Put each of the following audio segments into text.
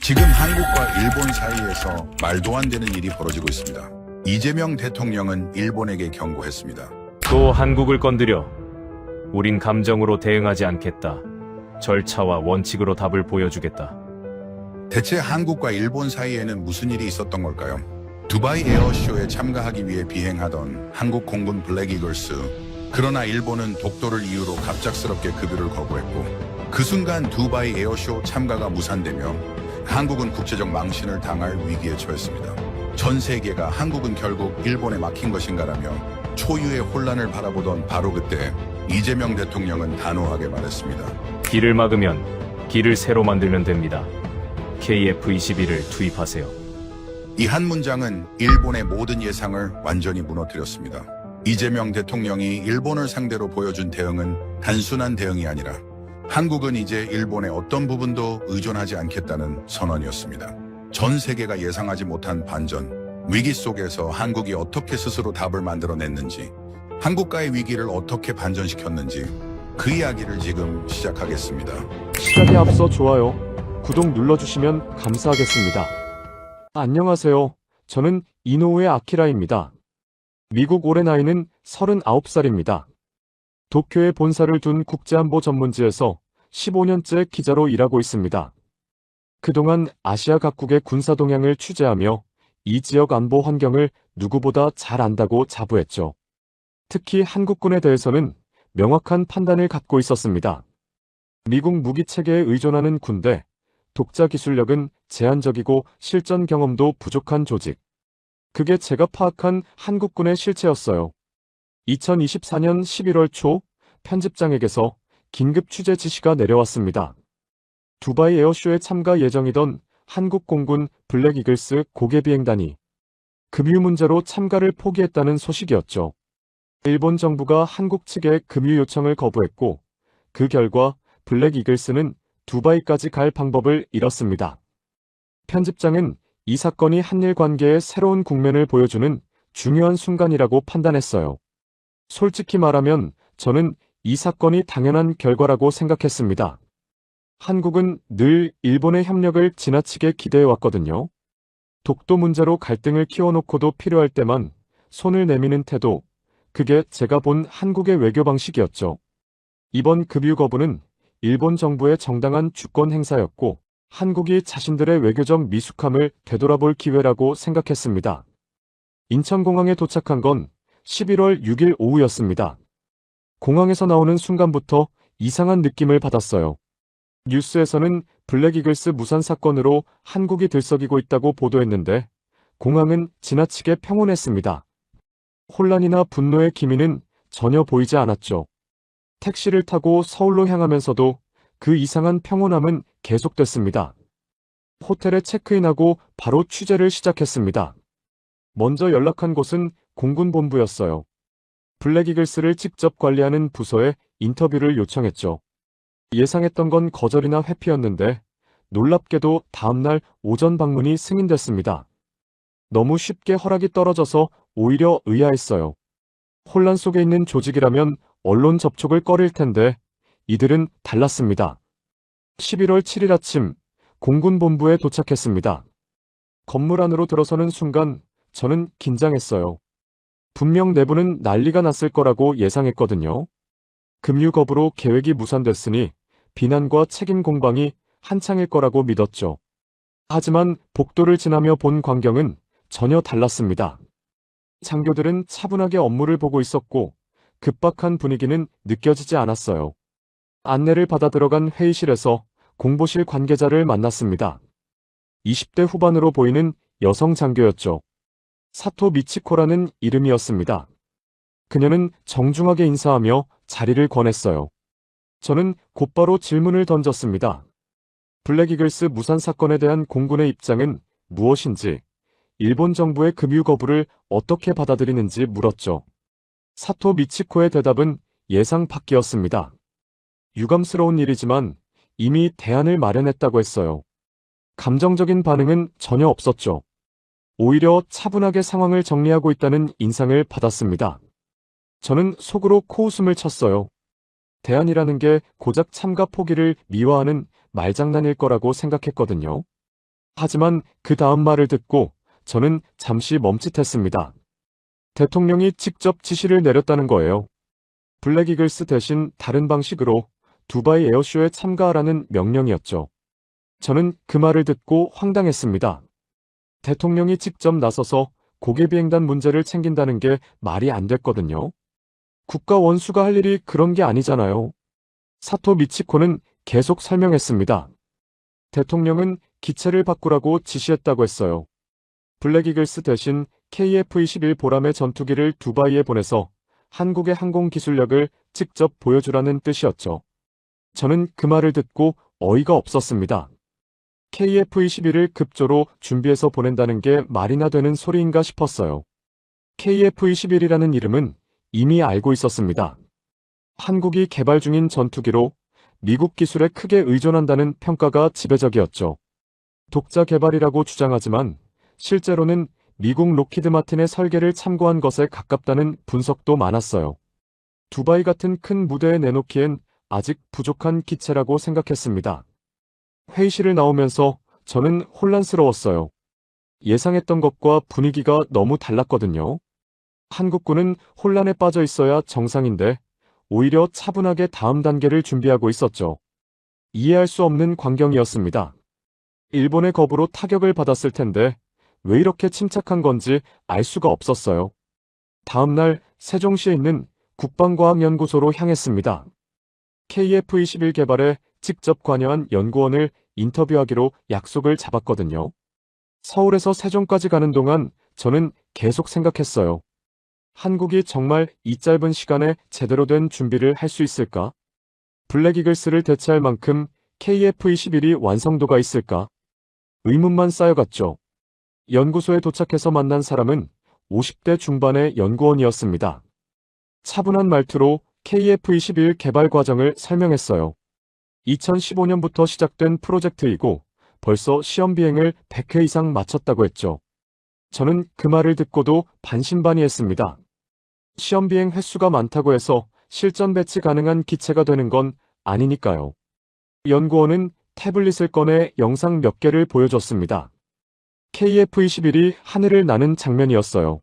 지금 한국과 일본 사이에서 말도 안 되는 일이 벌어지고 있습니다. 이재명 대통령은 일본에게 경고했습니다. 또 한국을 건드려. 우린 감정으로 대응하지 않겠다. 절차와 원칙으로 답을 보여주겠다. 대체 한국과 일본 사이에는 무슨 일이 있었던 걸까요? 두바이 에어쇼에 참가하기 위해 비행하던 한국 공군 블랙 이글스. 그러나 일본은 독도를 이유로 갑작스럽게 급유를 거부했고 그 순간 두바이 에어쇼 참가가 무산되며 한국은 국제적 망신을 당할 위기에 처했습니다. 전 세계가 한국은 결국 일본에 막힌 것인가라며 초유의 혼란을 바라보던 바로 그때 이재명 대통령은 단호하게 말했습니다. 길을 막으면 길을 새로 만들면 됩니다. KF-21을 투입하세요. 이 한 문장은 일본의 모든 예상을 완전히 무너뜨렸습니다. 이재명 대통령이 일본을 상대로 보여준 대응은 단순한 대응이 아니라 한국은 이제 일본의 어떤 부분도 의존하지 않겠다는 선언이었습니다. 전 세계가 예상하지 못한 반전, 위기 속에서 한국이 어떻게 스스로 답을 만들어냈는지, 한국과의 위기를 어떻게 반전시켰는지 그 이야기를 지금 시작하겠습니다. 시작에 앞서 좋아요, 구독 눌러주시면 감사하겠습니다. 안녕하세요. 저는 이노우의 아키라입니다. 미국 올해 나이는 39살입니다. 도쿄에 본사를 둔 국제안보 전문지에서 15년째 기자로 일하고 있습니다. 그동안 아시아 각국의 군사 동향을 취재하며 이 지역 안보 환경을 누구보다 잘 안다고 자부했죠. 특히 한국군에 대해서는 명확한 판단을 갖고 있었습니다. 미국 무기 체계에 의존하는 군대, 독자 기술력은 제한적이고 실전 경험도 부족한 조직. 그게 제가 파악한 한국군의 실체였어요. 2024년 11월 초 편집장에게서 긴급 취재 지시가 내려왔습니다. 두바이 에어쇼에 참가 예정이던 한국 공군 블랙 이글스 고개 비행단이 급유 문제로 참가를 포기했다는 소식이었죠. 일본 정부가 한국 측의 급유 요청을 거부했고 그 결과 블랙 이글스는 두바이까지 갈 방법을 잃었습니다. 편집장은 이 사건이 한일 관계의 새로운 국면을 보여주는 중요한 순간이라고 판단했어요. 솔직히 말하면 저는 이 사건이 당연한 결과라고 생각했습니다. 한국은 늘 일본의 협력을 지나치게 기대해왔거든요. 독도 문제로 갈등을 키워놓고도 필요할 때만 손을 내미는 태도, 그게 제가 본 한국의 외교 방식이었죠. 이번 급유 거부는 일본 정부의 정당한 주권 행사였고 한국이 자신들의 외교적 미숙함을 되돌아볼 기회라고 생각했습니다. 인천공항에 도착한 건 11월 6일 오후였습니다. 공항에서 나오는 순간부터 이상한 느낌을 받았어요. 뉴스에서는 블랙 이글스 무산 사건으로 한국이 들썩이고 있다고 보도했는데 공항은 지나치게 평온했습니다. 혼란이나 분노의 기미는 전혀 보이지 않았죠. 택시를 타고 서울로 향하면서도 그 이상한 평온함은 계속됐습니다. 호텔에 체크인하고 바로 취재를 시작했습니다. 먼저 연락한 곳은 공군본부였어요. 블랙 이글스를 직접 관리하는 부서에 인터뷰를 요청했죠. 예상했던 건 거절이나 회피였는데 놀랍게도 다음날 오전 방문이 승인됐습니다. 너무 쉽게 허락이 떨어져서 오히려 의아했어요. 혼란 속에 있는 조직이라면 언론 접촉을 꺼릴 텐데 이들은 달랐습니다. 11월 7일 아침 공군본부에 도착했습니다. 건물 안으로 들어서는 순간 저는 긴장했어요. 분명 내부는 난리가 났을 거라고 예상했거든요. 급유 거부로 계획이 무산됐으니 비난과 책임 공방이 한창일 거라고 믿었죠. 하지만 복도를 지나며 본 광경은 전혀 달랐습니다. 장교들은 차분하게 업무를 보고 있었고 급박한 분위기는 느껴지지 않았어요. 안내를 받아 들어간 회의실에서 공보실 관계자를 만났습니다. 20대 후반으로 보이는 여성 장교였죠. 사토 미치코라는 이름이었습니다. 그녀는 정중하게 인사하며 자리를 권했어요. 저는 곧바로 질문을 던졌습니다. 블랙 이글스 무산 사건에 대한 공군의 입장은 무엇인지, 일본 정부의 급유 거부를 어떻게 받아들이는지 물었죠. 사토 미치코의 대답은 예상 밖이었습니다. 유감스러운 일이지만 이미 대안을 마련했다고 했어요. 감정적인 반응은 전혀 없었죠. 오히려 차분하게 상황을 정리하고 있다는 인상을 받았습니다. 저는 속으로 코웃음을 쳤어요. 대안이라는 게 고작 참가 포기를 미화하는 말장난일 거라고 생각했거든요. 하지만 그 다음 말을 듣고 저는 잠시 멈칫했습니다. 대통령이 직접 지시를 내렸다는 거예요. 블랙이글스 대신 다른 방식으로 두바이 에어쇼에 참가하라는 명령이었죠. 저는 그 말을 듣고 황당했습니다. 대통령이 직접 나서서 고개 비행단 문제를 챙긴다는 게 말이 안 됐거든요. 국가 원수가 할 일이 그런 게 아니잖아요. 사토 미치코는 계속 설명했습니다. 대통령은 기체를 바꾸라고 지시했다고 했어요. 블랙이글스 대신 KF-21 보람의 전투기를 두바이에 보내서 한국의 항공 기술력을 직접 보여주라는 뜻이었죠. 저는 그 말을 듣고 어이가 없었습니다. KF-21을 급조로 준비해서 보낸다는 게 말이나 되는 소리인가 싶었어요. KF-21이라는 이름은 이미 알고 있었습니다. 한국이 개발 중인 전투기로 미국 기술에 크게 의존한다는 평가가 지배적이었죠. 독자 개발이라고 주장하지만 실제로는 미국 록히드 마틴의 설계를 참고한 것에 가깝다는 분석도 많았어요. 두바이 같은 큰 무대에 내놓기엔 아직 부족한 기체라고 생각했습니다. 회의실을 나오면서 저는 혼란스러웠어요. 예상했던 것과 분위기가 너무 달랐거든요. 한국군은 혼란에 빠져 있어야 정상인데 오히려 차분하게 다음 단계를 준비하고 있었죠. 이해할 수 없는 광경이었습니다. 일본의 겁으로 타격을 받았을 텐데 왜 이렇게 침착한 건지 알 수가 없었어요. 다음 날 세종시에 있는 국방과학연구소로 향했습니다. KF-21 개발에 직접 관여한 연구원을 인터뷰하기로 약속을 잡았거든요. 서울에서 세종까지 가는 동안 저는 계속 생각했어요. 한국이 정말 이 짧은 시간에 제대로 된 준비를 할 수 있을까? 블랙이글스를 대체할 만큼 KF-21이 완성도가 있을까? 의문만 쌓여갔죠. 연구소에 도착해서 만난 사람은 50대 중반의 연구원이었습니다. 차분한 말투로 KF-21 개발 과정을 설명했어요. 2015년부터 시작된 프로젝트이고 벌써 시험 비행을 100회 이상 마쳤다고 했죠. 저는 그 말을 듣고도 반신반의했습니다. 시험 비행 횟수가 많다고 해서 실전 배치 가능한 기체가 되는 건 아니니까요. 연구원은 태블릿을 꺼내 영상 몇 개를 보여줬습니다. KF-21이 하늘을 나는 장면이었어요.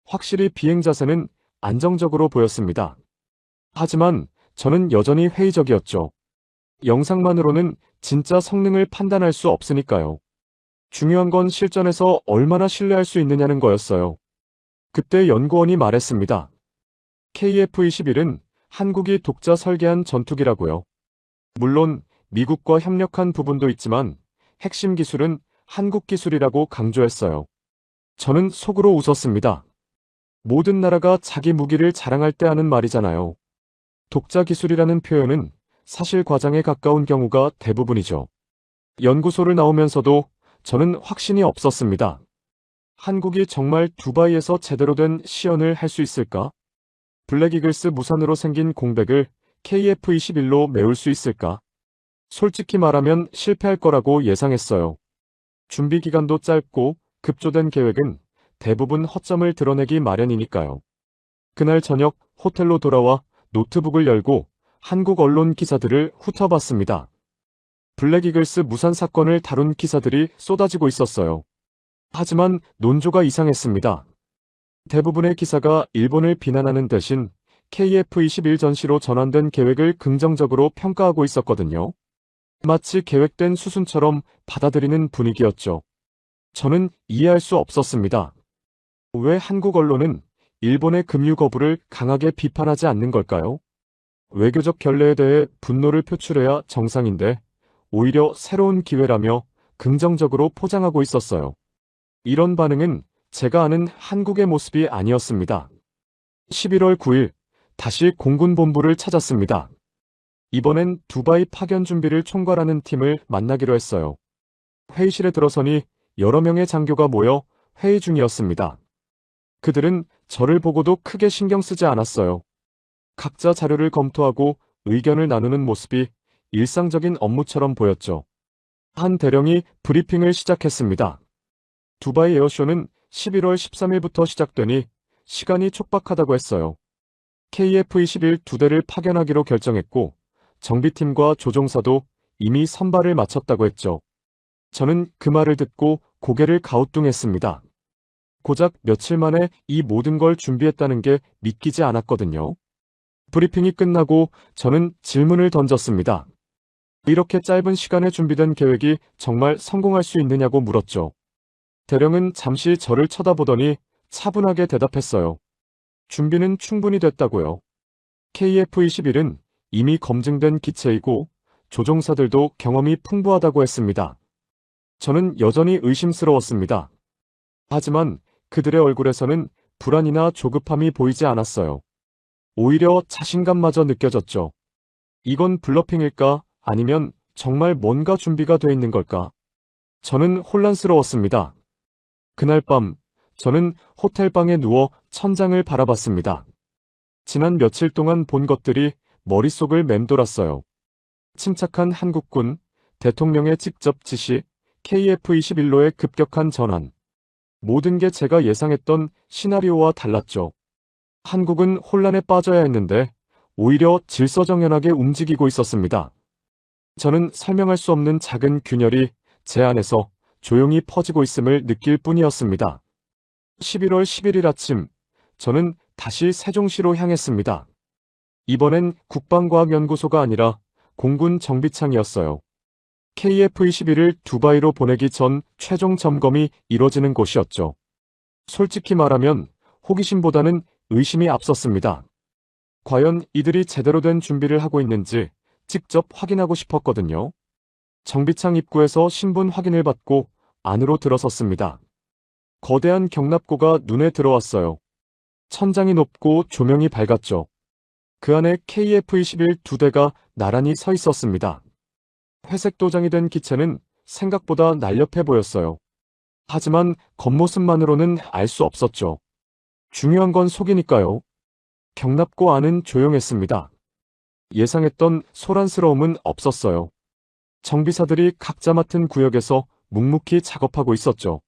확실히 비행 자세는 안정적으로 보였습니다. 하지만 저는 여전히 회의적이었죠. 영상만으로는 진짜 성능을 판단할 수 없으니까요. 중요한 건 실전에서 얼마나 신뢰할 수 있느냐는 거였어요. 그때 연구원이 말했습니다. KF-21은 한국이 독자 설계한 전투기라고요. 물론 미국과 협력한 부분도 있지만 핵심 기술은 한국 기술이라고 강조했어요. 저는 속으로 웃었습니다. 모든 나라가 자기 무기를 자랑할 때 하는 말이잖아요. 독자 기술이라는 표현은 사실 과장에 가까운 경우가 대부분이죠. 연구소를 나오면서도 저는 확신이 없었습니다. 한국이 정말 두바이에서 제대로 된 시연을 할 수 있을까? 블랙이글스 무산으로 생긴 공백을 KF-21로 메울 수 있을까? 솔직히 말하면 실패할 거라고 예상했어요. 준비 기간도 짧고 급조된 계획은 대부분 허점을 드러내기 마련이니까요. 그날 저녁 호텔로 돌아와 노트북을 열고 한국 언론 기사들을 훑어봤습니다. 블랙이글스 무산 사건을 다룬 기사들이 쏟아지고 있었어요. 하지만 논조가 이상했습니다. 대부분의 기사가 일본을 비난하는 대신 KF-21 전시로 전환된 계획을 긍정적으로 평가하고 있었거든요. 마치 계획된 수순처럼 받아들이는 분위기였죠. 저는 이해할 수 없었습니다. 왜 한국 언론은 일본의 금유 거부를 강하게 비판하지 않는 걸까요? 외교적 결례에 대해 분노를 표출해야 정상인데 오히려 새로운 기회라며 긍정적으로 포장하고 있었어요. 이런 반응은 제가 아는 한국의 모습이 아니었습니다. 11월 9일 다시 공군본부를 찾았습니다. 이번엔 두바이 파견 준비를 총괄하는 팀을 만나기로 했어요. 회의실에 들어서니 여러 명의 장교가 모여 회의 중이었습니다. 그들은 저를 보고도 크게 신경 쓰지 않았어요. 각자 자료를 검토하고 의견을 나누는 모습이 일상적인 업무처럼 보였죠. 한 대령이 브리핑을 시작했습니다. 두바이 에어쇼는 11월 13일부터 시작되니 시간이 촉박하다고 했어요. KF-21 2대를 파견하기로 결정했고 정비팀과 조종사도 이미 선발을 마쳤다고 했죠. 저는 그 말을 듣고 고개를 가우뚱했습니다. 고작 며칠 만에 이 모든 걸 준비했다는 게 믿기지 않았거든요. 브리핑이 끝나고 저는 질문을 던졌습니다. 이렇게 짧은 시간에 준비된 계획이 정말 성공할 수 있느냐고 물었죠. 대령은 잠시 저를 쳐다보더니 차분하게 대답했어요. 준비는 충분히 됐다고요. KF-21은 이미 검증된 기체이고 조종사들도 경험이 풍부하다고 했습니다. 저는 여전히 의심스러웠습니다. 하지만 그들의 얼굴에서는 불안이나 조급함이 보이지 않았어요. 오히려 자신감마저 느껴졌죠. 이건 블러핑일까? 아니면 정말 뭔가 준비가 돼 있는 걸까? 저는 혼란스러웠습니다. 그날 밤, 저는 호텔방에 누워 천장을 바라봤습니다. 지난 며칠 동안 본 것들이 머릿속을 맴돌았어요. 침착한 한국군, 대통령의 직접 지시, KF-21로의 급격한 전환. 모든 게 제가 예상했던 시나리오와 달랐죠. 한국은 혼란에 빠져야 했는데 오히려 질서정연하게 움직이고 있었습니다. 저는 설명할 수 없는 작은 균열이 제 안에서 조용히 퍼지고 있음을 느낄 뿐이었습니다. 11월 11일 아침, 저는 다시 세종시로 향했습니다. 이번엔 국방과학연구소가 아니라 공군 정비창이었어요. KF-21을 두바이로 보내기 전 최종 점검이 이뤄지는 곳이었죠. 솔직히 말하면 호기심보다는 의심이 앞섰습니다. 과연 이들이 제대로 된 준비를 하고 있는지 직접 확인하고 싶었거든요. 정비창 입구에서 신분 확인을 받고 안으로 들어섰습니다. 거대한 경납고가 눈에 들어왔어요. 천장이 높고 조명이 밝았죠. 그 안에 KF-21 두 대가 나란히 서 있었습니다. 회색 도장이 된 기체는 생각보다 날렵해 보였어요. 하지만 겉모습만으로는 알 수 없었죠. 중요한 건 속이니까요. 경납고 안은 조용했습니다. 예상했던 소란스러움은 없었어요. 정비사들이 각자 맡은 구역에서 묵묵히 작업하고 있었죠.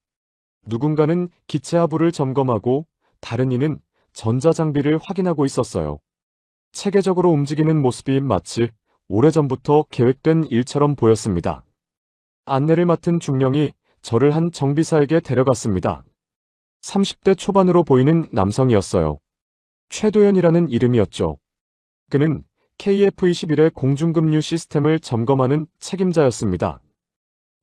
누군가는 기체 하부를 점검하고 다른 이는 전자장비를 확인하고 있었어요. 체계적으로 움직이는 모습이 마치 오래전부터 계획된 일처럼 보였습니다. 안내를 맡은 중령이 저를 한 정비사에게 데려갔습니다. 30대 초반으로 보이는 남성이었어요. 최도연이라는 이름이었죠. 그는 KF-21의 공중급류 시스템을 점검하는 책임자였습니다.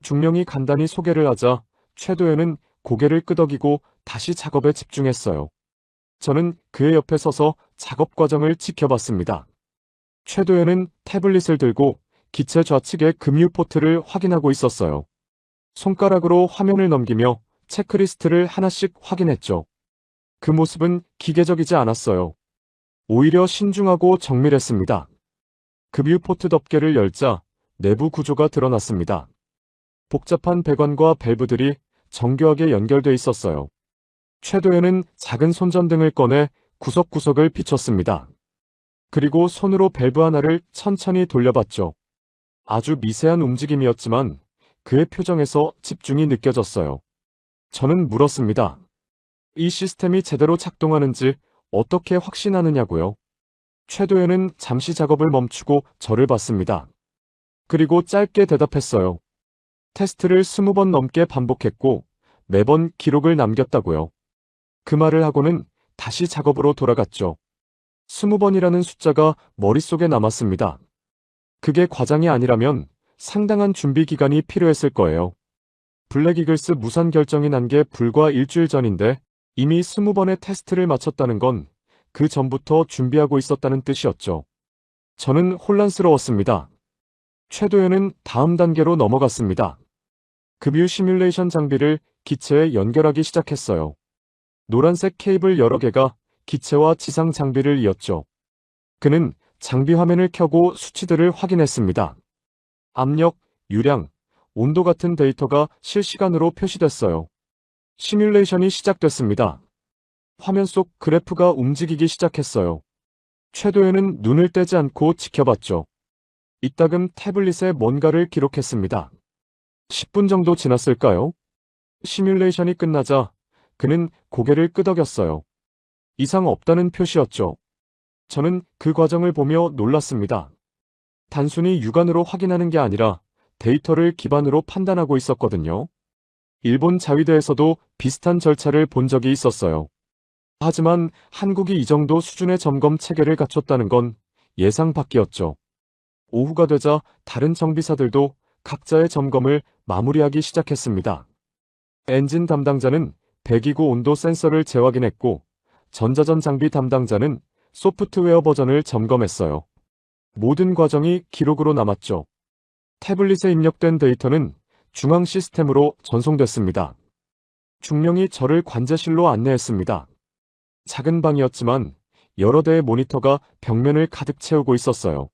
중령이 간단히 소개를 하자 최도연은 고개를 끄덕이고 다시 작업에 집중했어요. 저는 그의 옆에 서서 작업 과정을 지켜봤습니다. 최도연은 태블릿을 들고 기체 좌측의 급류 포트를 확인하고 있었어요. 손가락으로 화면을 넘기며 체크리스트를 하나씩 확인했죠. 그 모습은 기계적이지 않았어요. 오히려 신중하고 정밀했습니다. 급유 포트 덮개를 열자 내부 구조가 드러났습니다. 복잡한 배관과 밸브들이 정교하게 연결돼 있었어요. 최도연은 작은 손전등을 꺼내 구석구석을 비췄습니다. 그리고 손으로 밸브 하나를 천천히 돌려봤죠. 아주 미세한 움직임이었지만 그의 표정에서 집중이 느껴졌어요. 저는 물었습니다. 이 시스템이 제대로 작동하는지 어떻게 확신하느냐고요? 최도연은 잠시 작업을 멈추고 저를 봤습니다. 그리고 짧게 대답했어요. 테스트를 20번 넘게 반복했고 매번 기록을 남겼다고요. 그 말을 하고는 다시 작업으로 돌아갔죠. 20번이라는 숫자가 머릿속에 남았습니다. 그게 과장이 아니라면 상당한 준비 기간이 필요했을 거예요. 블랙이글스 무산 결정이 난 게 불과 일주일 전인데 이미 20번의 테스트를 마쳤다는 건 그 전부터 준비하고 있었다는 뜻이었죠. 저는 혼란스러웠습니다. 최도연은 다음 단계로 넘어갔습니다. 급유 시뮬레이션 장비를 기체에 연결하기 시작했어요. 노란색 케이블 여러 개가 기체와 지상 장비를 이었죠. 그는 장비 화면을 켜고 수치들을 확인했습니다. 압력, 유량, 온도 같은 데이터가 실시간으로 표시됐어요. 시뮬레이션이 시작됐습니다. 화면 속 그래프가 움직이기 시작했어요. 최도연은 눈을 떼지 않고 지켜봤죠. 이따금 태블릿에 뭔가를 기록했습니다. 10분 정도 지났을까요? 시뮬레이션이 끝나자 그는 고개를 끄덕였어요. 이상 없다는 표시였죠. 저는 그 과정을 보며 놀랐습니다. 단순히 육안으로 확인하는 게 아니라 데이터를 기반으로 판단하고 있었거든요. 일본 자위대에서도 비슷한 절차를 본 적이 있었어요. 하지만 한국이 이 정도 수준의 점검 체계를 갖췄다는 건 예상 밖이었죠. 오후가 되자 다른 정비사들도 각자의 점검을 마무리하기 시작했습니다. 엔진 담당자는 배기구 온도 센서를 재확인했고, 전자전 장비 담당자는 소프트웨어 버전을 점검했어요. 모든 과정이 기록으로 남았죠. 태블릿에 입력된 데이터는 중앙 시스템으로 전송됐습니다. 중령이 저를 관제실로 안내했습니다. 작은 방이었지만 여러 대의 모니터가 벽면을 가득 채우고 있었어요.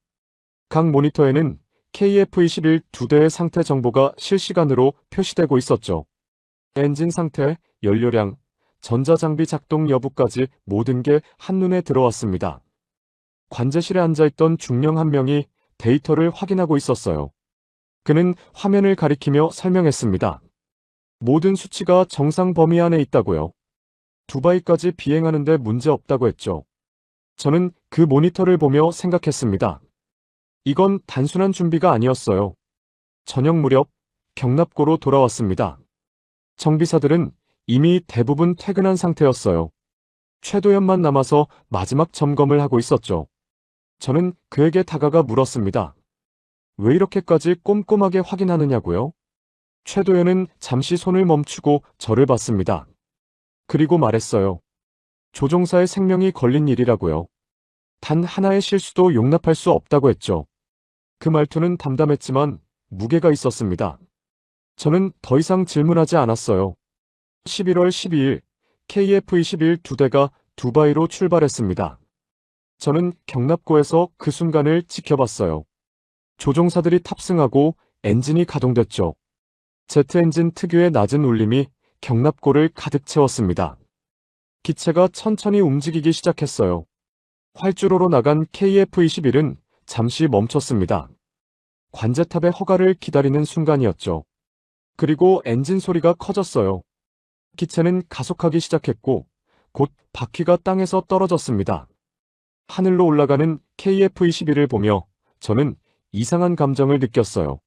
각 모니터에는 KF-21 두 대의 상태 정보가 실시간으로 표시되고 있었죠. 엔진 상태, 연료량, 전자장비 작동 여부까지 모든 게 한눈에 들어왔습니다. 관제실에 앉아있던 중령 한 명이 데이터를 확인하고 있었어요. 그는 화면을 가리키며 설명했습니다. 모든 수치가 정상 범위 안에 있다고요. 두바이까지 비행하는데 문제 없다고 했죠. 저는 그 모니터를 보며 생각했습니다. 이건 단순한 준비가 아니었어요. 저녁 무렵 경납고로 돌아왔습니다. 정비사들은 이미 대부분 퇴근한 상태였어요. 최도연만 남아서 마지막 점검을 하고 있었죠. 저는 그에게 다가가 물었습니다. 왜 이렇게까지 꼼꼼하게 확인하느냐고요? 최도연은 잠시 손을 멈추고 저를 봤습니다. 그리고 말했어요. 조종사의 생명이 걸린 일이라고요. 단 하나의 실수도 용납할 수 없다고 했죠. 그 말투는 담담했지만 무게가 있었습니다. 저는 더 이상 질문하지 않았어요. 11월 12일 KF-21 두 대가 두바이로 출발했습니다. 저는 경납고에서 그 순간을 지켜봤어요. 조종사들이 탑승하고 엔진이 가동됐죠. 제트 엔진 특유의 낮은 울림이 경납고를 가득 채웠습니다. 기체가 천천히 움직이기 시작했어요. 활주로로 나간 KF-21은 잠시 멈췄습니다. 관제탑의 허가를 기다리는 순간이었죠. 그리고 엔진 소리가 커졌어요. 기체는 가속하기 시작했고 곧 바퀴가 땅에서 떨어졌습니다. 하늘로 올라가는 KF-21을 보며 저는 이상한 감정을 느꼈어요.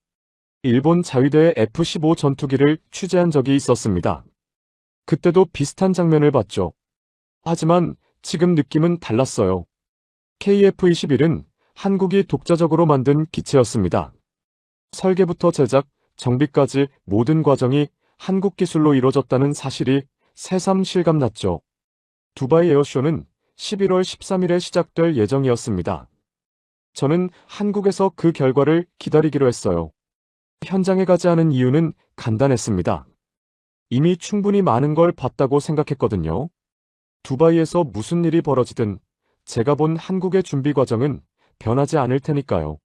일본 자위대의 F-15 전투기를 취재한 적이 있었습니다. 그때도 비슷한 장면을 봤죠. 하지만 지금 느낌은 달랐어요. KF-21은 한국이 독자적으로 만든 기체였습니다. 설계부터 제작, 정비까지 모든 과정이 한국 기술로 이루어졌다는 사실이 새삼 실감났죠. 두바이 에어쇼는 11월 13일에 시작될 예정이었습니다. 저는 한국에서 그 결과를 기다리기로 했어요. 현장에 가지 않은 이유는 간단했습니다. 이미 충분히 많은 걸 봤다고 생각했거든요. 두바이에서 무슨 일이 벌어지든 제가 본 한국의 준비 과정은 변하지 않을 테니까요.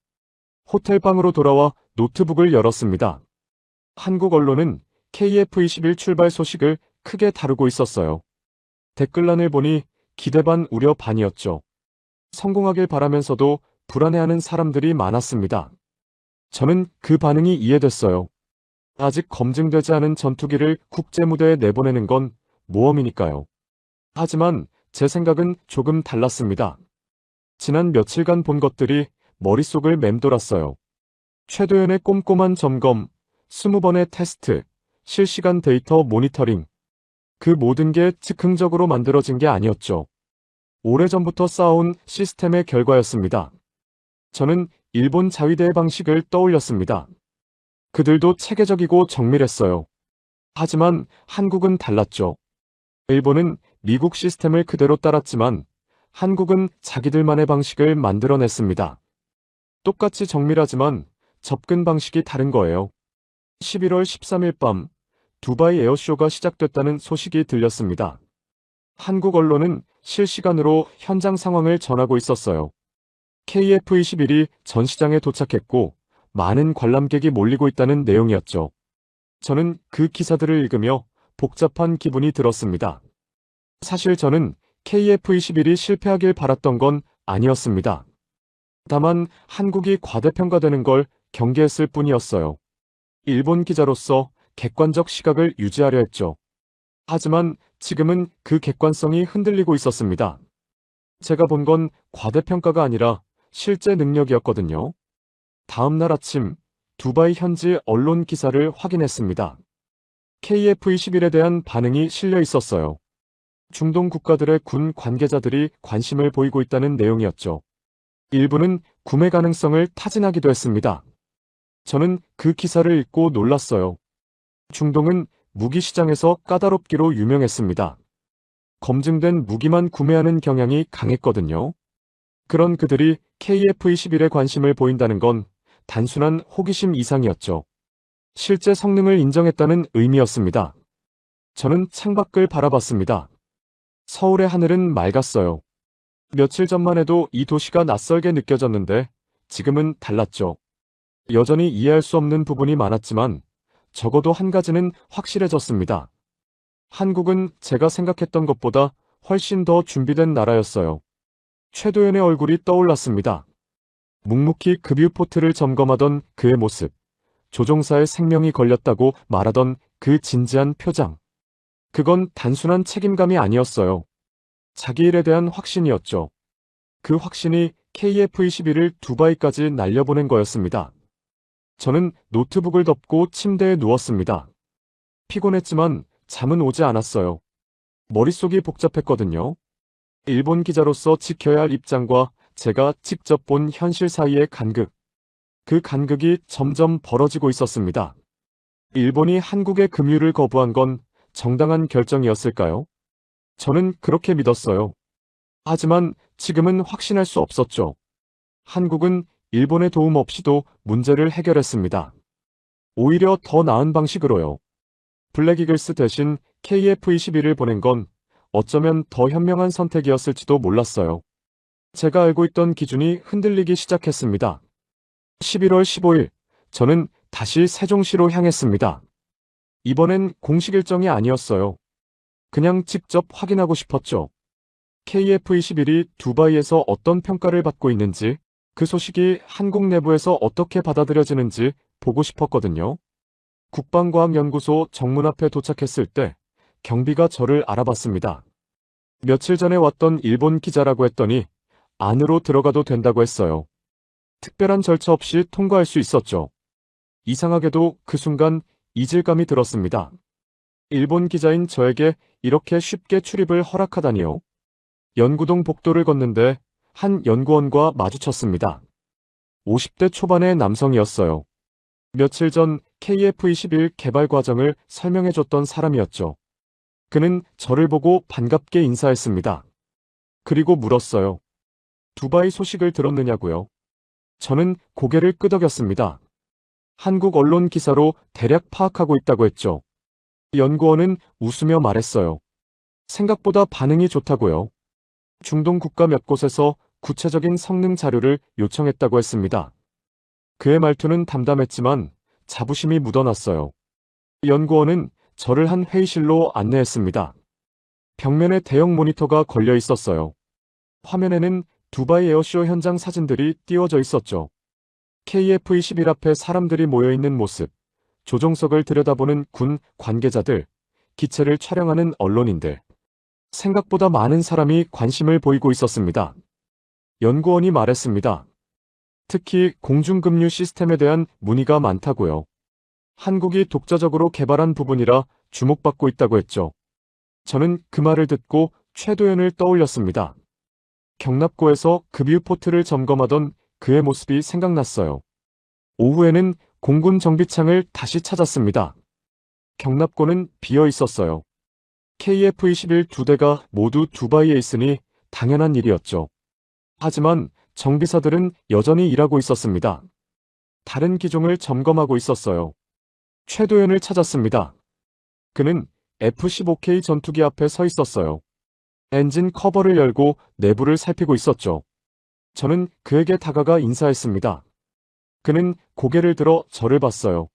호텔 방으로 돌아와 노트북을 열었습니다. 한국 언론은 KF-21 출발 소식을 크게 다루고 있었어요. 댓글란을 보니 기대 반 우려 반이었죠. 성공하길 바라면서도 불안해하는 사람들이 많았습니다. 저는 그 반응이 이해됐어요. 아직 검증되지 않은 전투기를 국제무대에 내보내는 건 모험이니까요. 하지만 제 생각은 조금 달랐습니다. 지난 며칠간 본 것들이 머릿속을 맴돌았어요. 최도연의 꼼꼼한 점검, 20번의 테스트, 실시간 데이터 모니터링. 그 모든 게 즉흥적으로 만들어진 게 아니었죠. 오래전부터 쌓아온 시스템의 결과였습니다. 저는 일본 자위대의 방식을 떠올렸습니다. 그들도 체계적이고 정밀했어요. 하지만 한국은 달랐죠. 일본은 미국 시스템을 그대로 따랐지만 한국은 자기들만의 방식을 만들어냈습니다. 똑같이 정밀하지만 접근 방식이 다른 거예요. 11월 13일 밤 두바이 에어쇼가 시작됐다는 소식이 들렸습니다. 한국 언론은 실시간으로 현장 상황을 전하고 있었어요. KF-21이 전시장에 도착했고 많은 관람객이 몰리고 있다는 내용이었죠. 저는 그 기사들을 읽으며 복잡한 기분이 들었습니다. 사실 저는 KF-21이 실패하길 바랐던 건 아니었습니다. 다만 한국이 과대평가되는 걸 경계했을 뿐이었어요. 일본 기자로서 객관적 시각을 유지하려 했죠. 하지만 지금은 그 객관성이 흔들리고 있었습니다. 제가 본 건 과대평가가 아니라 실제 능력이었거든요. 다음 날 아침 두바이 현지 언론 기사를 확인했습니다. KF-21에 대한 반응이 실려 있었어요. 중동 국가들의 군 관계자들이 관심을 보이고 있다는 내용이었죠. 일부는 구매 가능성을 타진하기도 했습니다. 저는 그 기사를 읽고 놀랐어요. 중동은 무기 시장에서 까다롭기로 유명했습니다. 검증된 무기만 구매하는 경향이 강했거든요. 그런 그들이 KF-21에 관심을 보인다는 건 단순한 호기심 이상이었죠. 실제 성능을 인정했다는 의미였습니다. 저는 창밖을 바라봤습니다. 서울의 하늘은 맑았어요. 며칠 전만 해도 이 도시가 낯설게 느껴졌는데 지금은 달랐죠. 여전히 이해할 수 없는 부분이 많았지만 적어도 한 가지는 확실해졌습니다. 한국은 제가 생각했던 것보다 훨씬 더 준비된 나라였어요. 최도연의 얼굴이 떠올랐습니다. 묵묵히 급유포트를 점검하던 그의 모습, 조종사의 생명이 걸렸다고 말하던 그 진지한 표정. 그건 단순한 책임감이 아니었어요. 자기 일에 대한 확신이었죠. 그 확신이 KF-21을 두바이까지 날려보낸 거였습니다. 저는 노트북을 덮고 침대에 누웠습니다. 피곤했지만 잠은 오지 않았어요. 머릿속이 복잡했거든요. 일본 기자로서 지켜야 할 입장과 제가 직접 본 현실 사이의 간극. 그 간극이 점점 벌어지고 있었습니다. 일본이 한국의 금유를 거부한 건 정당한 결정이었을까요? 저는 그렇게 믿었어요. 하지만 지금은 확신할 수 없었죠. 한국은 일본의 도움 없이도 문제를 해결했습니다. 오히려 더 나은 방식으로요. 블랙이글스 대신 KF-21을 보낸 건 어쩌면 더 현명한 선택이었을지도 몰랐어요. 제가 알고 있던 기준이 흔들리기 시작했습니다. 11월 15일, 저는 다시 세종시로 향했습니다. 이번엔 공식 일정이 아니었어요. 그냥 직접 확인하고 싶었죠. KF-21이 두바이에서 어떤 평가를 받고 있는지, 그 소식이 한국 내부에서 어떻게 받아들여지는지 보고 싶었거든요. 국방과학연구소 정문 앞에 도착했을 때 경비가 저를 알아봤습니다. 며칠 전에 왔던 일본 기자라고 했더니 안으로 들어가도 된다고 했어요. 특별한 절차 없이 통과할 수 있었죠. 이상하게도 그 순간 이질감이 들었습니다. 일본 기자인 저에게 이렇게 쉽게 출입을 허락하다니요. 연구동 복도를 걷는데 한 연구원과 마주쳤습니다. 50대 초반의 남성이었어요. 며칠 전 KF-21 개발 과정을 설명해줬던 사람이었죠. 그는 저를 보고 반갑게 인사했습니다. 그리고 물었어요. 두바이 소식을 들었느냐고요? 저는 고개를 끄덕였습니다. 한국 언론 기사로 대략 파악하고 있다고 했죠. 연구원은 웃으며 말했어요. 생각보다 반응이 좋다고요. 중동 국가 몇 곳에서 구체적인 성능 자료를 요청했다고 했습니다. 그의 말투는 담담했지만 자부심이 묻어났어요. 연구원은 저를 한 회의실로 안내했습니다. 벽면에 대형 모니터가 걸려 있었어요. 화면에는 두바이 에어쇼 현장 사진들이 띄워져 있었죠. KF-21 앞에 사람들이 모여있는 모습, 조종석을 들여다보는 군 관계자들, 기체를 촬영하는 언론인들. 생각보다 많은 사람이 관심을 보이고 있었습니다. 연구원이 말했습니다. 특히 공중급류 시스템에 대한 문의가 많다고요. 한국이 독자적으로 개발한 부분이라 주목받고 있다고 했죠. 저는 그 말을 듣고 최도연을 떠올렸습니다. 경납고에서 급유포트를 점검하던 그의 모습이 생각났어요. 오후에는 공군 정비창을 다시 찾았습니다. 경납고는 비어 있었어요. KF-21 두 대가 모두 두바이에 있으니 당연한 일이었죠. 하지만 정비사들은 여전히 일하고 있었습니다. 다른 기종을 점검하고 있었어요. 최도연을 찾았습니다. 그는 F-15K 전투기 앞에 서 있었어요. 엔진 커버를 열고 내부를 살피고 있었죠. 저는 그에게 다가가 인사했습니다. 그는 고개를 들어 저를 봤어요.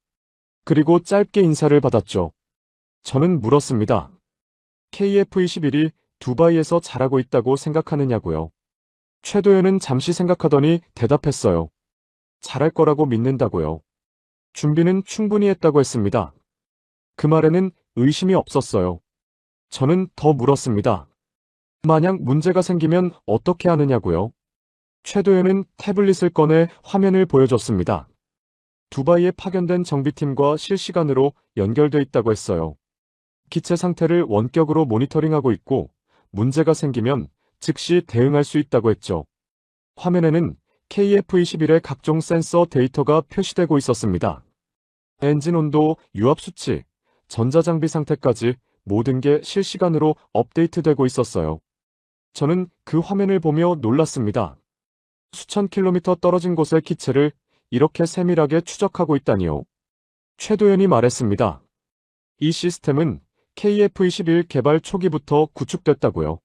그리고 짧게 인사를 받았죠. 저는 물었습니다. KF-21이 두바이에서 잘하고 있다고 생각하느냐고요. 최도연은 잠시 생각하더니 대답했어요. 잘할 거라고 믿는다고요. 준비는 충분히 했다고 했습니다. 그 말에는 의심이 없었어요. 저는 더 물었습니다. 만약 문제가 생기면 어떻게 하느냐고요. 최도연은 태블릿을 꺼내 화면을 보여줬습니다. 두바이에 파견된 정비팀과 실시간으로 연결돼 있다고 했어요. 기체 상태를 원격으로 모니터링하고 있고 문제가 생기면 즉시 대응할 수 있다고 했죠. 화면에는 KF-21의 각종 센서 데이터가 표시되고 있었습니다. 엔진 온도, 유압 수치, 전자장비 상태까지 모든 게 실시간으로 업데이트되고 있었어요. 저는 그 화면을 보며 놀랐습니다. 수천 킬로미터 떨어진 곳의 기체를 이렇게 세밀하게 추적하고 있다니요. 최도연이 말했습니다. 이 시스템은 KF-21 개발 초기부터 구축됐다고요.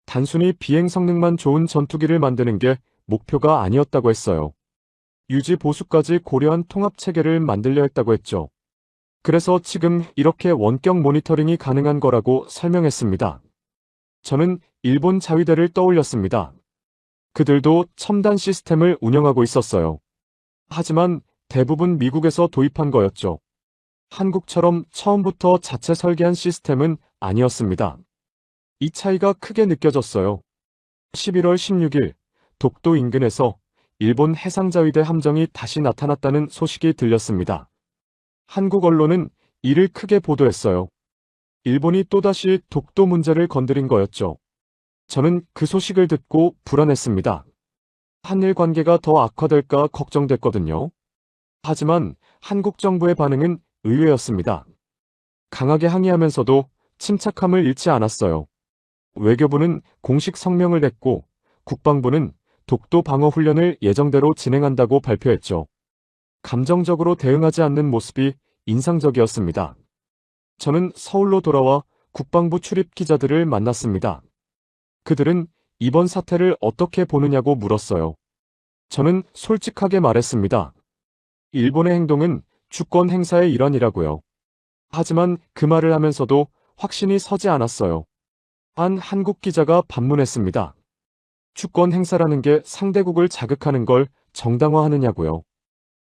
단순히 비행 성능만 좋은 전투기를 만드는 게 목표가 아니었다고 했어요. 유지 보수까지 고려한 통합 체계를 만들려 했다고 했죠. 그래서 지금 이렇게 원격 모니터링이 가능한 거라고 설명했습니다. 저는 일본 자위대를 떠올렸습니다. 그들도 첨단 시스템을 운영하고 있었어요. 하지만 대부분 미국에서 도입한 거였죠. 한국처럼 처음부터 자체 설계한 시스템은 아니었습니다. 이 차이가 크게 느껴졌어요. 11월 16일 독도 인근에서 일본 해상자위대 함정이 다시 나타났다는 소식이 들렸습니다. 한국 언론은 이를 크게 보도했어요. 일본이 또다시 독도 문제를 건드린 거였죠. 저는 그 소식을 듣고 불안했습니다. 한일 관계가 더 악화될까 걱정됐거든요. 하지만 한국 정부의 반응은 의외였습니다. 강하게 항의하면서도 침착함을 잃지 않았어요. 외교부는 공식 성명을 냈고 국방부는 독도 방어 훈련을 예정대로 진행한다고 발표했죠. 감정적으로 대응하지 않는 모습이 인상적이었습니다. 저는 서울로 돌아와 국방부 출입 기자들을 만났습니다. 그들은 이번 사태를 어떻게 보느냐고 물었어요. 저는 솔직하게 말했습니다. 일본의 행동은 주권 행사의 일환이라고요. 하지만 그 말을 하면서도 확신이 서지 않았어요. 한 한국 기자가 반문했습니다. 주권 행사라는 게 상대국을 자극하는 걸 정당화하느냐고요.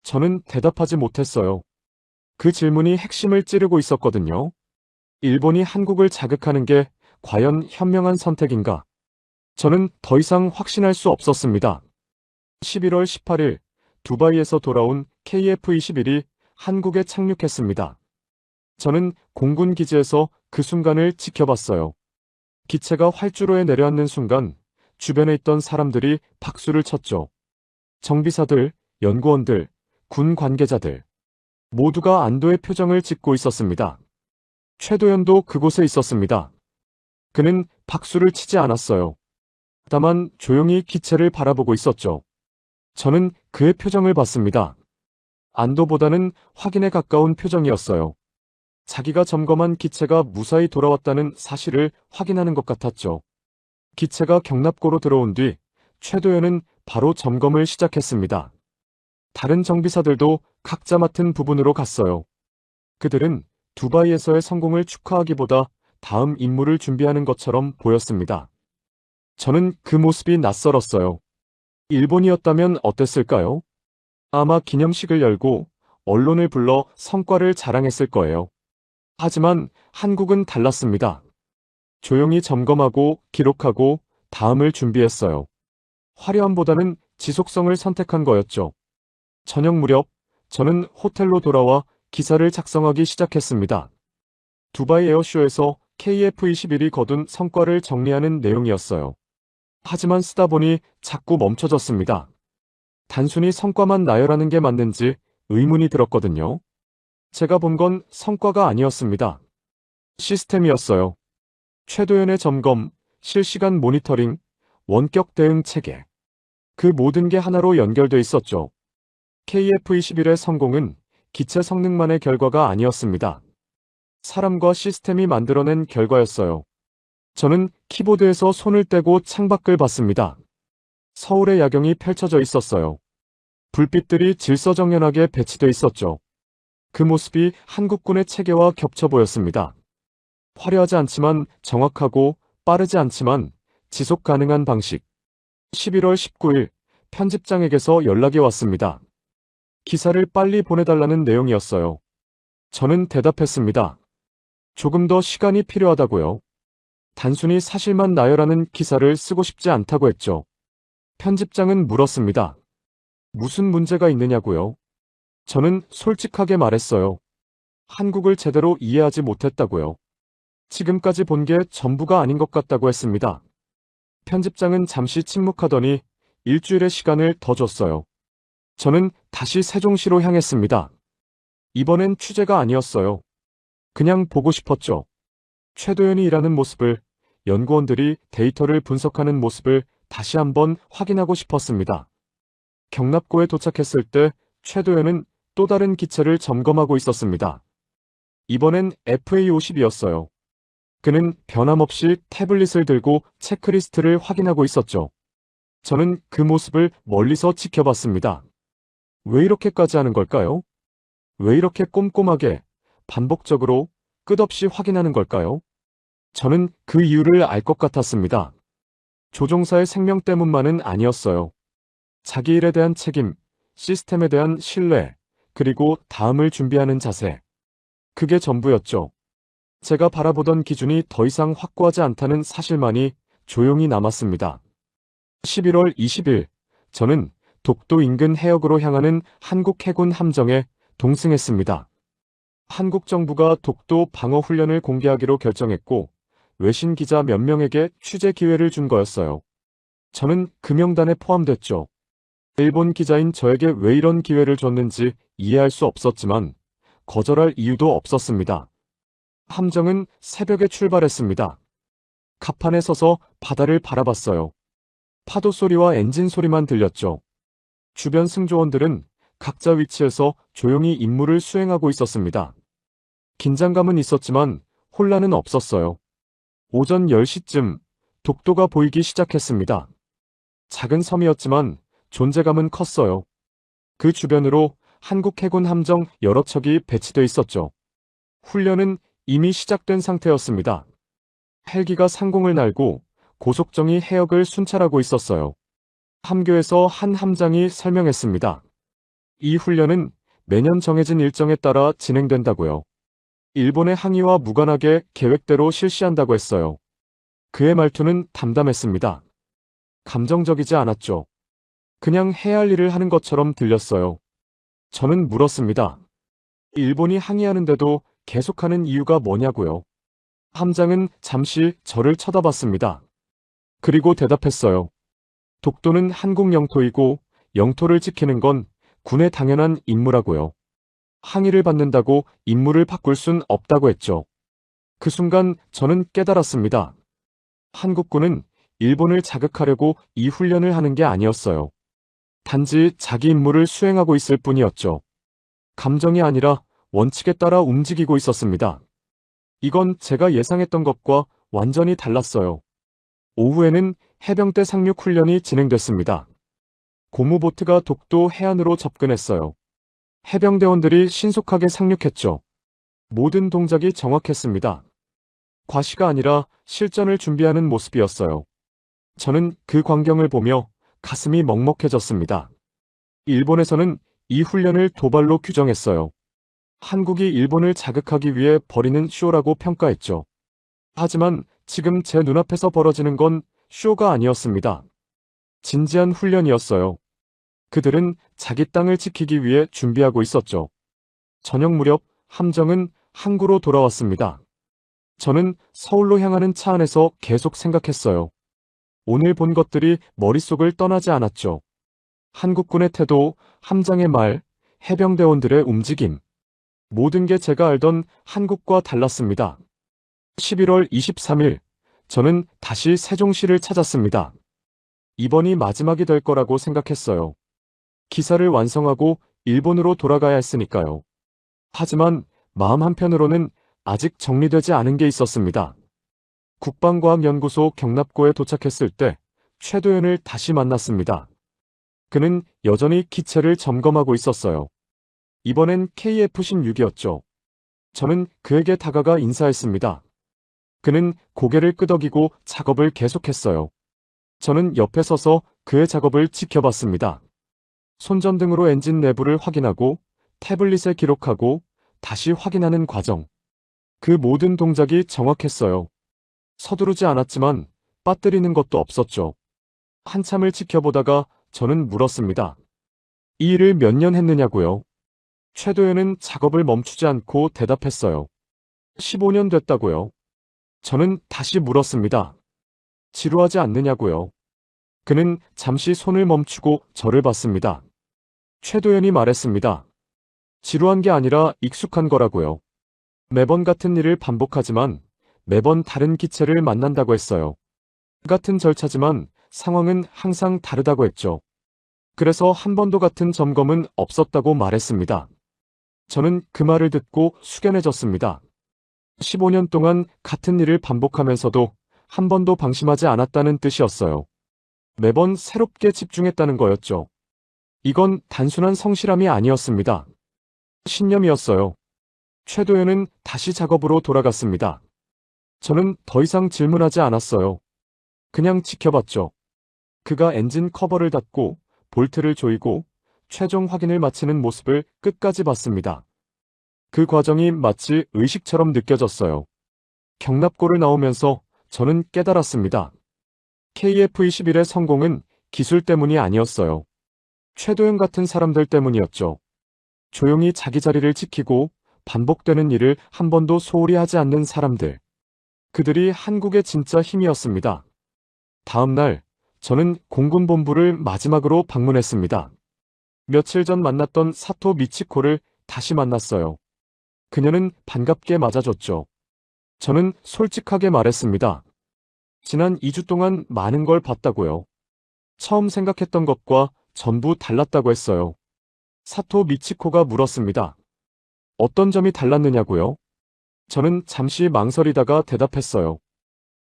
저는 대답하지 못했어요. 그 질문이 핵심을 찌르고 있었거든요. 일본이 한국을 자극하는 게 과연 현명한 선택인가? 저는 더 이상 확신할 수 없었습니다. 11월 18일 두바이에서 돌아온 KF-21이 한국에 착륙했습니다. 저는 공군 기지에서 그 순간을 지켜봤어요. 기체가 활주로에 내려앉는 순간 주변에 있던 사람들이 박수를 쳤죠. 정비사들, 연구원들, 군 관계자들 모두가 안도의 표정을 짓고 있었습니다. 최도연도 그곳에 있었습니다. 그는 박수를 치지 않았어요. 다만 조용히 기체를 바라보고 있었죠. 저는 그의 표정을 봤습니다. 안도보다는 확인에 가까운 표정이었어요. 자기가 점검한 기체가 무사히 돌아왔다는 사실을 확인하는 것 같았죠. 기체가 경납고로 들어온 뒤 최도연은 바로 점검을 시작했습니다. 다른 정비사들도 각자 맡은 부분으로 갔어요. 그들은 두바이에서의 성공을 축하하기보다 다음 임무를 준비하는 것처럼 보였습니다. 저는 그 모습이 낯설었어요. 일본이었다면 어땠을까요? 아마 기념식을 열고 언론을 불러 성과를 자랑했을 거예요. 하지만 한국은 달랐습니다. 조용히 점검하고 기록하고 다음을 준비했어요. 화려함보다는 지속성을 선택한 거였죠. 저녁 무렵 저는 호텔로 돌아와 기사를 작성하기 시작했습니다. 두바이 에어쇼에서 KF-21이 거둔 성과를 정리하는 내용이었어요. 하지만 쓰다 보니 자꾸 멈춰졌습니다. 단순히 성과만 나열하는 게 맞는지 의문이 들었거든요. 제가 본 건 성과가 아니었습니다. 시스템이었어요. 최도연의 점검, 실시간 모니터링, 원격 대응 체계. 그 모든 게 하나로 연결돼 있었죠. KF-21의 성공은 기체 성능만의 결과가 아니었습니다. 사람과 시스템이 만들어낸 결과였어요. 저는 키보드에서 손을 떼고 창밖을 봤습니다. 서울의 야경이 펼쳐져 있었어요. 불빛들이 질서정연하게 배치돼 있었죠. 그 모습이 한국군의 체계와 겹쳐 보였습니다. 화려하지 않지만 정확하고 빠르지 않지만 지속 가능한 방식. 11월 19일 편집장에게서 연락이 왔습니다. 기사를 빨리 보내달라는 내용이었어요. 저는 대답했습니다. 조금 더 시간이 필요하다고요. 단순히 사실만 나열하는 기사를 쓰고 싶지 않다고 했죠. 편집장은 물었습니다. 무슨 문제가 있느냐고요? 저는 솔직하게 말했어요. 한국을 제대로 이해하지 못했다고요. 지금까지 본 게 전부가 아닌 것 같다고 했습니다. 편집장은 잠시 침묵하더니 일주일의 시간을 더 줬어요. 저는 다시 세종시로 향했습니다. 이번엔 취재가 아니었어요. 그냥 보고 싶었죠. 최도연이 일하는 모습을, 연구원들이 데이터를 분석하는 모습을 다시 한번 확인하고 싶었습니다. 경납고에 도착했을 때 최도연은 또 다른 기체를 점검하고 있었습니다. 이번엔 FA50이었어요. 그는 변함없이 태블릿을 들고 체크리스트를 확인하고 있었죠. 저는 그 모습을 멀리서 지켜봤습니다. 왜 이렇게까지 하는 걸까요? 왜 이렇게 꼼꼼하게, 반복적으로, 끝없이 확인하는 걸까요? 저는 그 이유를 알 것 같았습니다. 조종사의 생명 때문만은 아니었어요. 자기 일에 대한 책임, 시스템에 대한 신뢰, 그리고 다음을 준비하는 자세. 그게 전부였죠. 제가 바라보던 기준이 더 이상 확고하지 않다는 사실만이 조용히 남았습니다. 11월 20일, 저는 독도 인근 해역으로 향하는 한국 해군 함정에 동승했습니다. 한국 정부가 독도 방어 훈련을 공개하기로 결정했고, 외신 기자 몇 명에게 취재 기회를 준 거였어요. 저는 그 명단에 포함됐죠. 일본 기자인 저에게 왜 이런 기회를 줬는지 이해할 수 없었지만, 거절할 이유도 없었습니다. 함정은 새벽에 출발했습니다. 갑판에 서서 바다를 바라봤어요. 파도 소리와 엔진 소리만 들렸죠. 주변 승조원들은 각자 위치에서 조용히 임무를 수행하고 있었습니다. 긴장감은 있었지만 혼란은 없었어요. 오전 10시쯤 독도가 보이기 시작했습니다. 작은 섬이었지만 존재감은 컸어요. 그 주변으로 한국 해군 함정 여러 척이 배치돼 있었죠. 훈련은 이미 시작된 상태였습니다. 헬기가 상공을 날고 고속정이 해역을 순찰하고 있었어요. 함교에서 한 함장이 설명했습니다. 이 훈련은 매년 정해진 일정에 따라 진행된다고요. 일본의 항의와 무관하게 계획대로 실시한다고 했어요. 그의 말투는 담담했습니다. 감정적이지 않았죠. 그냥 해야 할 일을 하는 것처럼 들렸어요. 저는 물었습니다. 일본이 항의하는데도 계속하는 이유가 뭐냐고요. 함장은 잠시 저를 쳐다봤습니다. 그리고 대답했어요. 독도는 한국 영토이고 영토를 지키는 건 군의 당연한 임무라고요. 항의를 받는다고 임무를 바꿀 순 없다고 했죠. 그 순간 저는 깨달았습니다. 한국군은 일본을 자극하려고 이 훈련을 하는 게 아니었어요. 단지 자기 임무를 수행하고 있을 뿐이었죠. 감정이 아니라 원칙에 따라 움직이고 있었습니다. 이건 제가 예상했던 것과 완전히 달랐어요. 오후에는 해병대 상륙 훈련이 진행됐습니다. 고무보트가 독도 해안으로 접근했어요. 해병대원들이 신속하게 상륙했죠. 모든 동작이 정확했습니다. 과시가 아니라 실전을 준비하는 모습이었어요. 저는 그 광경을 보며 가슴이 먹먹해졌습니다. 일본에서는 이 훈련을 도발로 규정했어요. 한국이 일본을 자극하기 위해 벌이는 쇼라고 평가했죠. 하지만 지금 제 눈앞에서 벌어지는 건 쇼가 아니었습니다. 진지한 훈련이었어요. 그들은 자기 땅을 지키기 위해 준비하고 있었죠. 저녁 무렵 함정은 항구로 돌아왔습니다. 저는 서울로 향하는 차 안에서 계속 생각했어요. 오늘 본 것들이 머릿속을 떠나지 않았죠. 한국군의 태도, 함장의 말, 해병대원들의 움직임. 모든 게 제가 알던 한국과 달랐습니다. 11월 23일, 저는 다시 세종시를 찾았습니다. 이번이 마지막이 될 거라고 생각했어요. 기사를 완성하고 일본으로 돌아가야 했으니까요. 하지만 마음 한편으로는 아직 정리되지 않은 게 있었습니다. 국방과학연구소 경납고에 도착했을 때 최도연을 다시 만났습니다. 그는 여전히 기체를 점검하고 있었어요. 이번엔 KF-16이었죠. 저는 그에게 다가가 인사했습니다. 그는 고개를 끄덕이고 작업을 계속했어요. 저는 옆에 서서 그의 작업을 지켜봤습니다. 손전등으로 엔진 내부를 확인하고 태블릿에 기록하고 다시 확인하는 과정. 그 모든 동작이 정확했어요. 서두르지 않았지만 빠뜨리는 것도 없었죠. 한참을 지켜보다가 저는 물었습니다. 이 일을 몇 년 했느냐고요? 최도연은 작업을 멈추지 않고 대답했어요. 15년 됐다고요. 저는 다시 물었습니다. 지루하지 않느냐고요. 그는 잠시 손을 멈추고 저를 봤습니다. 최도연이 말했습니다. 지루한 게 아니라 익숙한 거라고요. 매번 같은 일을 반복하지만 매번 다른 기체를 만난다고 했어요. 같은 절차지만 상황은 항상 다르다고 했죠. 그래서 한 번도 같은 점검은 없었다고 말했습니다. 저는 그 말을 듣고 숙연해졌습니다. 15년 동안 같은 일을 반복하면서도 한 번도 방심하지 않았다는 뜻이었어요. 매번 새롭게 집중했다는 거였죠. 이건 단순한 성실함이 아니었습니다. 신념이었어요. 최도연은 다시 작업으로 돌아갔습니다. 저는 더 이상 질문하지 않았어요. 그냥 지켜봤죠. 그가 엔진 커버를 닫고 볼트를 조이고 최종 확인을 마치는 모습을 끝까지 봤습니다. 그 과정이 마치 의식처럼 느껴졌어요. 경납고를 나오면서 저는 깨달았습니다. KF-21의 성공은 기술 때문이 아니었어요. 최도연 같은 사람들 때문이었죠. 조용히 자기 자리를 지키고 반복되는 일을 한 번도 소홀히 하지 않는 사람들. 그들이 한국의 진짜 힘이었습니다. 다음 날, 저는 공군본부를 마지막으로 방문했습니다. 며칠 전 만났던 사토 미치코를 다시 만났어요. 그녀는 반갑게 맞아줬죠. 저는 솔직하게 말했습니다. 지난 2주 동안 많은 걸 봤다고요. 처음 생각했던 것과 전부 달랐다고 했어요. 사토 미치코가 물었습니다. 어떤 점이 달랐느냐고요? 저는 잠시 망설이다가 대답했어요.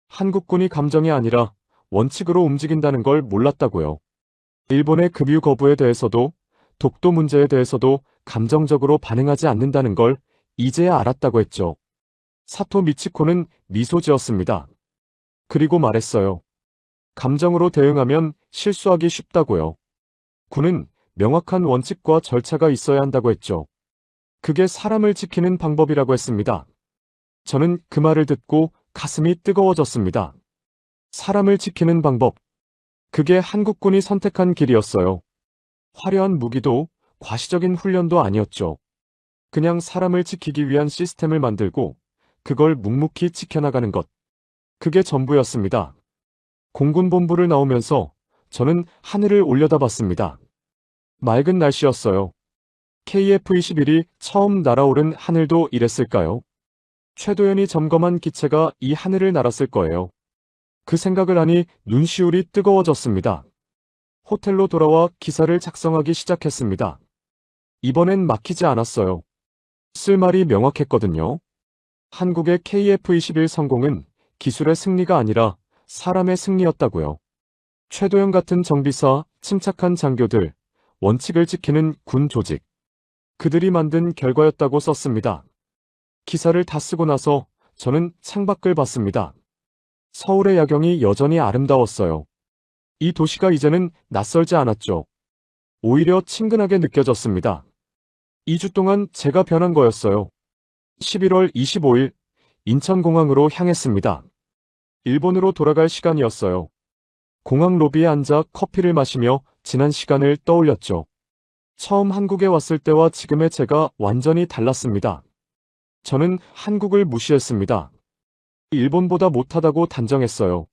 한국군이 감정이 아니라 원칙으로 움직인다는 걸 몰랐다고요. 일본의 급유 거부에 대해서도 독도 문제에 대해서도 감정적으로 반응하지 않는다는 걸 이제야 알았다고 했죠. 사토 미치코는 미소 지었습니다. 그리고 말했어요. 감정으로 대응하면 실수하기 쉽다고요. 군은 명확한 원칙과 절차가 있어야 한다고 했죠. 그게 사람을 지키는 방법이라고 했습니다. 저는 그 말을 듣고 가슴이 뜨거워졌습니다. 사람을 지키는 방법. 그게 한국군이 선택한 길이었어요. 화려한 무기도 과시적인 훈련도 아니었죠. 그냥 사람을 지키기 위한 시스템을 만들고 그걸 묵묵히 지켜나가는 것. 그게 전부였습니다. 공군본부를 나오면서 저는 하늘을 올려다봤습니다. 맑은 날씨였어요. KF-21이 처음 날아오른 하늘도 이랬을까요? 최도연이 점검한 기체가 이 하늘을 날았을 거예요. 그 생각을 하니 눈시울이 뜨거워졌습니다. 호텔로 돌아와 기사를 작성하기 시작했습니다. 이번엔 막히지 않았어요. 쓸 말이 명확했거든요. 한국의 KF-21 성공은 기술의 승리가 아니라 사람의 승리였다고요. 최도연 같은 정비사, 침착한 장교들, 원칙을 지키는 군 조직. 그들이 만든 결과였다고 썼습니다. 기사를 다 쓰고 나서 저는 창밖을 봤습니다. 서울의 야경이 여전히 아름다웠어요. 이 도시가 이제는 낯설지 않았죠. 오히려 친근하게 느껴졌습니다. 2주 동안 제가 변한 거였어요. 11월 25일 인천공항으로 향했습니다. 일본으로 돌아갈 시간이었어요. 공항 로비에 앉아 커피를 마시며 지난 시간을 떠올렸죠. 처음 한국에 왔을 때와 지금의 제가 완전히 달랐습니다. 저는 한국을 무시했습니다. 일본보다 못하다고 단정했어요.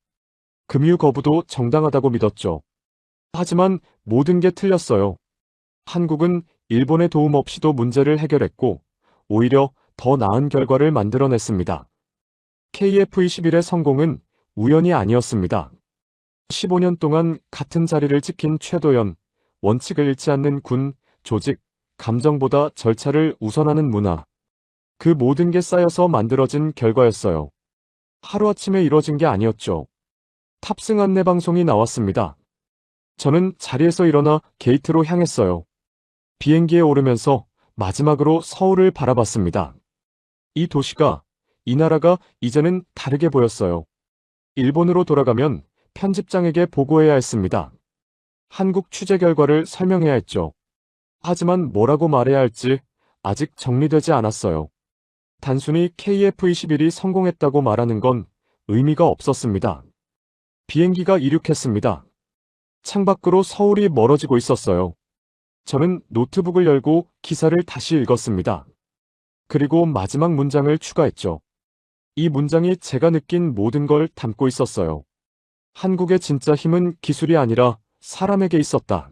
금유 거부도 정당하다고 믿었죠. 하지만 모든 게 틀렸어요. 한국은 일본의 도움 없이도 문제를 해결했고 오히려 더 나은 결과를 만들어냈습니다. KF-21의 성공은 우연이 아니었습니다. 15년 동안 같은 자리를 지킨 최도연, 원칙을 잃지 않는 군, 조직, 감정보다 절차를 우선하는 문화. 그 모든 게 쌓여서 만들어진 결과였어요. 하루아침에 이뤄진 게 아니었죠. 탑승 안내 방송이 나왔습니다. 저는 자리에서 일어나 게이트로 향했어요. 비행기에 오르면서 마지막으로 서울을 바라봤습니다. 이 도시가, 이 나라가 이제는 다르게 보였어요. 일본으로 돌아가면 편집장에게 보고해야 했습니다. 한국 취재 결과를 설명해야 했죠. 하지만 뭐라고 말해야 할지 아직 정리되지 않았어요. 단순히 KF-21이 성공했다고 말하는 건 의미가 없었습니다. 비행기가 이륙했습니다. 창밖으로 서울이 멀어지고 있었어요. 저는 노트북을 열고 기사를 다시 읽었습니다. 그리고 마지막 문장을 추가했죠. 이 문장이 제가 느낀 모든 걸 담고 있었어요. 한국의 진짜 힘은 기술이 아니라 사람에게 있었다.